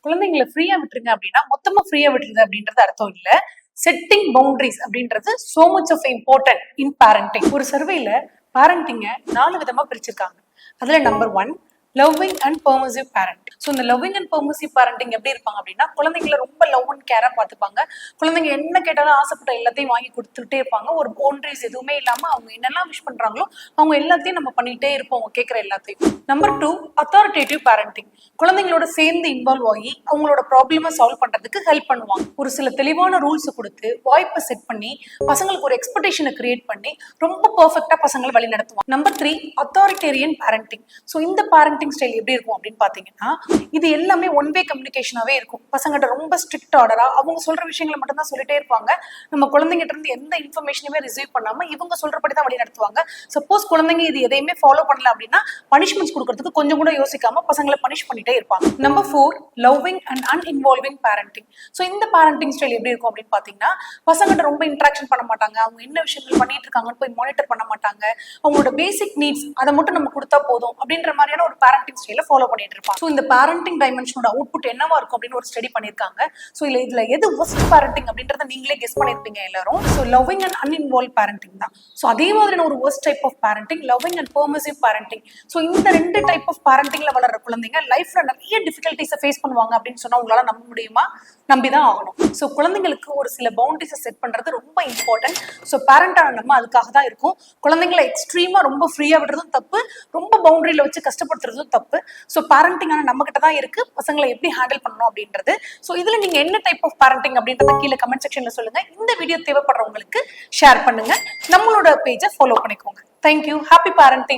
குழந்தைங்களை ஃப்ரீயா விட்டுருங்க அப்படின்னா மொத்தமா ஃப்ரீயா விட்டுருது அப்படின்றது அர்த்தம் இல்ல. செட்டிங் பவுண்டரிஸ் அப்படின்றது so much of important in parenting. ஒரு சர்வேல பேரண்டிங்க 4 விதமா பிரிச்சிருக்காங்க. அதுல number 1 loving and permissive parent. So இந்த லவ்விங் அண்ட் பெர்மிசிவ் பேரண்டிங் எப்படி இருப்பாங்க அப்படின்னா, குழந்தைங்களை ரொம்ப லவ் அண்ட் கேரா பார்த்துப்பாங்க. குழந்தைங்க என்ன கேட்டாலும் ஆசைப்பட்ட எல்லாத்தையும் வாங்கி கொடுத்துட்டே இருப்பாங்க. ஒரு பவுண்டரிஸ் எதுவுமே இல்லாம அவங்க என்னெல்லாம் விஷ் பண்றாங்களோ அவங்க எல்லாத்தையும் நம்ம பண்ணிட்டே இருப்போம், அவங்க கேட்குற எல்லாத்தையும். Number 2 authoritative parenting. குழந்தைங்களோட சேர்ந்து இன்வால்வ் ஆகி அவங்களோட ப்ராப்ளமை சால்வ் பண்றதுக்கு ஹெல்ப் பண்ணுவாங்க. ஒரு சில தெளிவான ரூல்ஸ் கொடுத்து வாய்ப்பை செட் பண்ணி பசங்களுக்கு ஒரு எக்ஸ்பெக்டேஷனை கிரியேட் பண்ணி ரொம்ப பெர்ஃபெக்டா பசங்களை வழி நடத்துவாங்க. Number 3 authoritarian parenting. ஸோ இந்த பேரண்டிங் ஸ்டைல் எப்படி இருக்கும் அப்படின்னு பாத்தீங்கன்னா, இது எல்லாமே ஒன் வே கம்யூனிகேஷனாவே இருக்கும். பசங்கிட்ட ரொம்ப ஸ்ட்ரிக்ட் ஆர்டரா அவங்க சொல்ற விஷயங்களை மட்டும் தான் சொல்லிட்டே இருப்பாங்க. நம்ம குழந்தைங்கிட்ட இருந்து எந்த இன்ஃபர்மேஷனுமே ரிசீவ் பண்ணாம இவங்க சொல்றபடி தான் வழி நடத்துவாங்க. சப்போஸ் குழந்தைங்க இது எதையுமே ஃபாலோ பண்ணல அப்படின்னா பனிஷ்மெண்ட்ஸ் கொடுக்கறதுக்கு கொஞ்சம் கூட யோசிக்காம பசங்களை பனிஷ் பண்ணிட்டே இருப்பாங்க. Number 4 loving and uninvolving parenting. So இந்த பேரண்டிங் ஸ்டைல் எப்படி இருக்கும் அப்படின்னு பாத்தீங்கன்னா, பசங்கிட்ட ரொம்ப இன்ட்ராக்ஷன் பண்ண மாட்டாங்க. அவங்க என்ன விஷயங்கள் பண்ணிட்டு இருக்காங்கன்னு போய் மானிட்டர் பண்ண மாட்டாங்க. அவங்களோட பேசிக் நீட்ஸ் அதை மட்டும் நம்ம கொடுத்தா போதும் அப்படின்ற மாதிரியான ஒரு பேரண்டிங் ஸ்டைல ஃபாலோ பண்ணிட்டு இருப்பாங்க. ஸோ இந்த பேரண்டிங் டைமென்ஷனோட அவுட்புட் என்னவா இருக்கும் அப்படின்னு ஒரு ஸ்டடி பண்ணிருக்காங்க. ஸோ இதுல எது ஒஸ்ட் பேரண்டிங் அப்படின்றத நீங்களே கெஸ் பண்ணிருப்பீங்க எல்லாரும். So loving and uninvolved parenting தான். ஸோ அதே மாதிரியான ஒரு ஒஸ்ட் type of parenting loving and permissive parenting. So இந்த ரெண்டு டைப் ஆஃப் பேரண்டிங்ல வளர்ற குழந்தைங்க லைஃப்ல நிறைய டிஃபிகல்டிஸை ஃபேஸ் பண்ணுவாங்க அப்படின்னு சொன்னா உங்களால நம்ப முடியுமா? நம்பிதான் ஆகணும். ஸோ குழந்தைங்களுக்கு ஒரு சில பவுண்டரிஸை செட் பண்றது ரொம்ப இம்பார்ட்டன்ட். ஸோ பேரண்டான நம்ம அதுக்காக தான் இருக்கும். குழந்தைங்களை எக்ஸ்ட்ரீமா ரொம்ப ஃப்ரீயா விடுறதும் தப்பு, ரொம்ப பவுண்டரியில வச்சு கஷ்டப்படுத்துறதும் தப்பு. ஸோ பேரண்டிங்கான நம்ம கிட்ட தான் இருக்கு, பசங்களை எப்படி ஹேண்டில் பண்ணணும் அப்படின்றது. ஸோ இதுல நீங்க என்ன டைப் ஆஃப் பேரண்டிங் அப்படின்றத கீழே கமெண்ட் செக்ஷன்ல சொல்லுங்க. இந்த வீடியோ தேவைப்படுறவங்களுக்கு ஷேர் பண்ணுங்க. நம்மளோட பேஜை ஃபாலோ பண்ணிக்கோங்க. தேங்க்யூ. Happy parenting.